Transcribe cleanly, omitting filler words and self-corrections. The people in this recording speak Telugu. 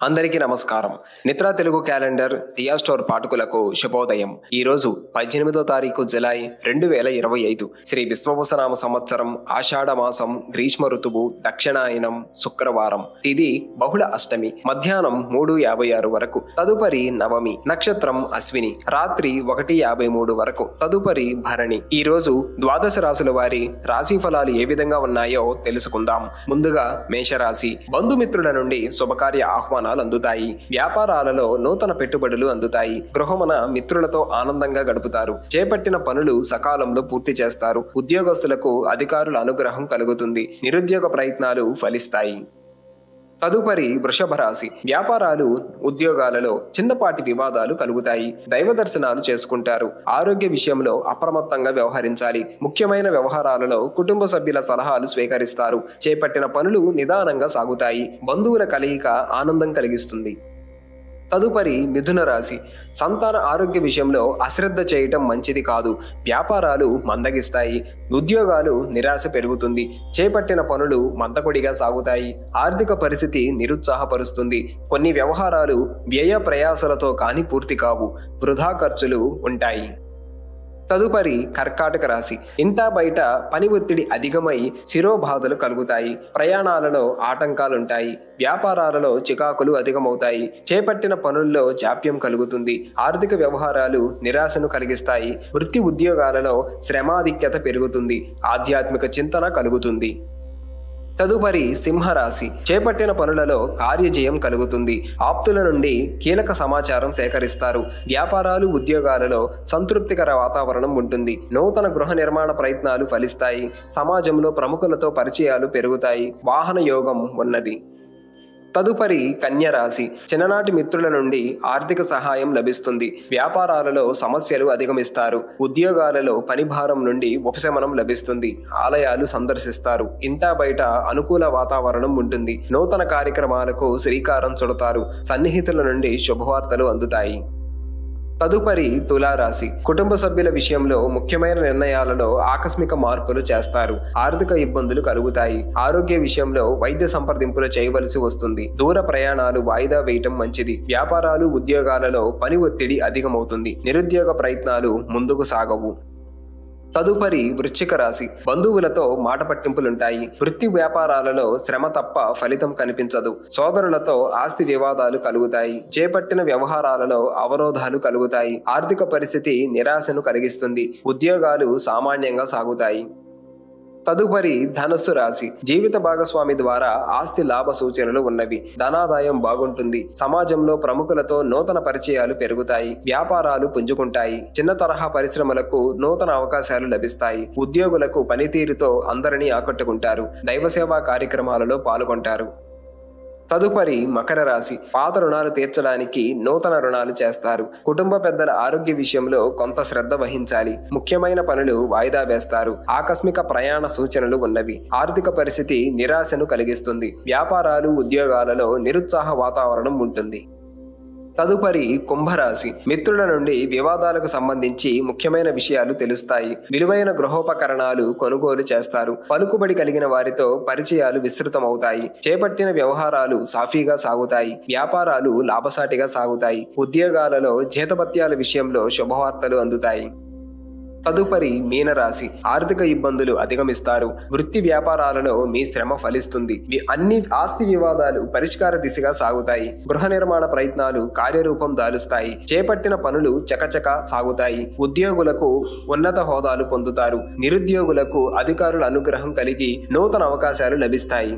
అందరికీ నమస్కారం. నిత్రా తెలుగు క్యాలెండర్ దియా స్టోర్ పాఠకులకు శుభోదయం. ఈ రోజు 18వ తారీఖు జులై 2025 శ్రీ విశ్వవసనామ సంవత్సరం ఆషాఢ మాసం గ్రీష్మ ఋతువు దక్షిణాయనం శుక్రవారం. తిథి బహుళ అష్టమి మధ్యాహ్నం 3:56 వరకు. తదుపరి నవమి. నక్షత్రం అశ్విని. రాత్రి 1:53 వరకు. తదుపరి భరణి. ఈ రోజు ద్వాదశ రాశుల వారి రాశి ఫలాలు ఏ విధంగా ఉన్నాయో తెలుసుకుందాం. ముందుగా మేషరాశి. బంధుమిత్రుల నుండి శుభకార్య ఆహ్వానం అందుతాయి. వ్యాపారాలలో నూతన పెట్టుబడులు అందుతాయి. గృహమున మిత్రులతో ఆనందంగా గడుపుతారు. చేపట్టిన పనులు సకాలంలో పూర్తి చేస్తారు. ఉద్యోగస్తులకు అధికారుల అనుగ్రహం కలుగుతుంది. నిరుద్యోగ ప్రయత్నాలు ఫలిస్తాయి. తదుపరి వృషభ రాశి. వ్యాపారాలు ఉద్యోగాలలో చిన్నపాటి వివాదాలు కలుగుతాయి. దైవ దర్శనాలు చేసుకుంటారు. ఆరోగ్య విషయంలో అప్రమత్తంగా వ్యవహరించాలి. ముఖ్యమైన వ్యవహారాలలో కుటుంబ సభ్యుల సలహాలు స్వీకరిస్తారు. చేపట్టిన పనులు నిదానంగా సాగుతాయి. బంధువుల కలయిక ఆనందం కలిగిస్తుంది. తదుపరి మిథున రాశి. సంతాన ఆరోగ్య విషయంలో అశ్రద్ధ చేయటం మంచిది కాదు. వ్యాపారాలు మందగిస్తాయి. ఉద్యోగాలు నిరాశ పెరుగుతుంది. చేపట్టిన పనులు మందకొడిగా సాగుతాయి. ఆర్థిక పరిస్థితి నిరుత్సాహపరుస్తుంది. కొన్ని వ్యవహారాలు వ్యయ ప్రయాసలతో కాని పూర్తి కావు. వృధా ఖర్చులు ఉంటాయి. తదుపరి కర్కాటక రాశి. ఇంటా బయట పని ఒత్తిడి అధికమై శిరోబాధలు కలుగుతాయి. ప్రయాణాలలో ఆటంకాలుంటాయి. వ్యాపారాలలో చికాకులు అధికమవుతాయి. చేపట్టిన పనుల్లో జాప్యం కలుగుతుంది. ఆర్థిక వ్యవహారాలు నిరాశను కలిగిస్తాయి. వృత్తి ఉద్యోగాలలో శ్రమాధిక్యత పెరుగుతుంది. ఆధ్యాత్మిక చింతన కలుగుతుంది. తదుపరి సింహరాశి. చేపట్టిన పనులలో కార్యజయం కలుగుతుంది. ఆప్తుల నుండి కీలక సమాచారం సేకరిస్తారు. వ్యాపారాలు ఉద్యోగాలలో సంతృప్తికర వాతావరణం ఉంటుంది. నూతన గృహ నిర్మాణ ప్రయత్నాలు ఫలిస్తాయి. సమాజంలో ప్రముఖులతో పరిచయాలు పెరుగుతాయి. వాహన యోగం ఉన్నది. తదుపరి కన్యరాశి. చిన్ననాటి మిత్రుల నుండి ఆర్థిక సహాయం లభిస్తుంది. వ్యాపారాలలో సమస్యలు అధిగమిస్తారు. ఉద్యోగాలలో పనిభారం నుండి ఉపశమనం లభిస్తుంది. ఆలయాలు సందర్శిస్తారు. ఇంటా బయట అనుకూల వాతావరణం ఉంటుంది. నూతన కార్యక్రమాలకు శ్రీకారం చుడతారు. సన్నిహితుల నుండి శుభవార్తలు అందుతాయి. తదుపరి తులారాశి. కుటుంబ సభ్యుల విషయంలో ముఖ్యమైన నిర్ణయాలలో ఆకస్మిక మార్పులు చేస్తారు. ఆర్థిక ఇబ్బందులు కలుగుతాయి. ఆరోగ్య విషయంలో వైద్య సంప్రదింపులు చేయవలసి వస్తుంది. దూర ప్రయాణాలు వాయిదా వేయటం మంచిది. వ్యాపారాలు ఉద్యోగాలలో పని ఒత్తిడి అధికమవుతుంది. నిరుద్యోగ ప్రయత్నాలు ముందుకు సాగవు. తదుపరి వృశ్చిక రాశి. బంధువులతో మాట పట్టింపులుంటాయి. వృత్తి వ్యాపారాలలో శ్రమ తప్ప ఫలితం కనిపించదు. సోదరులతో ఆస్తి వివాదాలు కలుగుతాయి. చేపట్టిన వ్యవహారాలలో అవరోధాలు కలుగుతాయి. ఆర్థిక పరిస్థితి నిరాశను కలిగిస్తుంది. ఉద్యోగాలు సామాన్యంగా సాగుతాయి. తదుపరి ధనస్సు రాశి. జీవిత భాగస్వామి ద్వారా ఆస్తి లాభ సూచనలు ఉన్నవి. ధనాదాయం బాగుంటుంది. సమాజంలో ప్రముఖులతో నూతన పరిచయాలు పెరుగుతాయి. వ్యాపారాలు పుంజుకుంటాయి. చిన్న తరహా పరిశ్రమలకు నూతన అవకాశాలు లభిస్తాయి. ఉద్యోగులకు పనితీరుతో అందరినీ ఆకట్టుకుంటారు. దైవ సేవా కార్యక్రమాలలో పాల్గొంటారు. తదుపరి మకర రాశి. పాత రుణాలు తీర్చడానికి నూతన రుణాలు చేస్తారు. కుటుంబ పెద్దల ఆరోగ్య విషయంలో కొంత శ్రద్ధ వహించాలి. ముఖ్యమైన పనులు వాయిదా వేస్తారు. ఆకస్మిక ప్రయాణ సూచనలు ఉన్నవి. ఆర్థిక పరిస్థితి నిరాశను కలిగిస్తుంది. వ్యాపారాలు ఉద్యోగాలలో నిరుత్సాహ వాతావరణం ఉంటుంది. తదుపరి కుంభరాశి. మిత్రుల నుండి వివాదాలకు సంబంధించి ముఖ్యమైన విషయాలు తెలుస్తాయి. విలువైన గృహోపకరణాలు కొనుగోలు చేస్తారు. పలుకుబడి కలిగిన వారితో పరిచయాలు విస్తృతమవుతాయి. చేపట్టిన వ్యవహారాలు సాఫీగా సాగుతాయి. వ్యాపారాలు లాభసాటిగా సాగుతాయి. ఉద్యోగాలలో జీతభత్యాల విషయంలో శుభవార్తలు అందుతాయి. తదుపరి మీనరాశి. ఆర్థిక ఇబ్బందులు అధిగమిస్తారు. వృత్తి వ్యాపారాలలో మీ శ్రమ ఫలిస్తుంది. అన్ని ఆస్తి వివాదాలు పరిష్కార దిశగా సాగుతాయి. గృహ నిర్మాణ ప్రయత్నాలు కార్యరూపం దాలుస్తాయి. చేపట్టిన పనులు చకచక సాగుతాయి. ఉద్యోగులకు ఉన్నత హోదాలు పొందుతారు. నిరుద్యోగులకు అధికారుల అనుగ్రహం కలిగి నూతన అవకాశాలు లభిస్తాయి.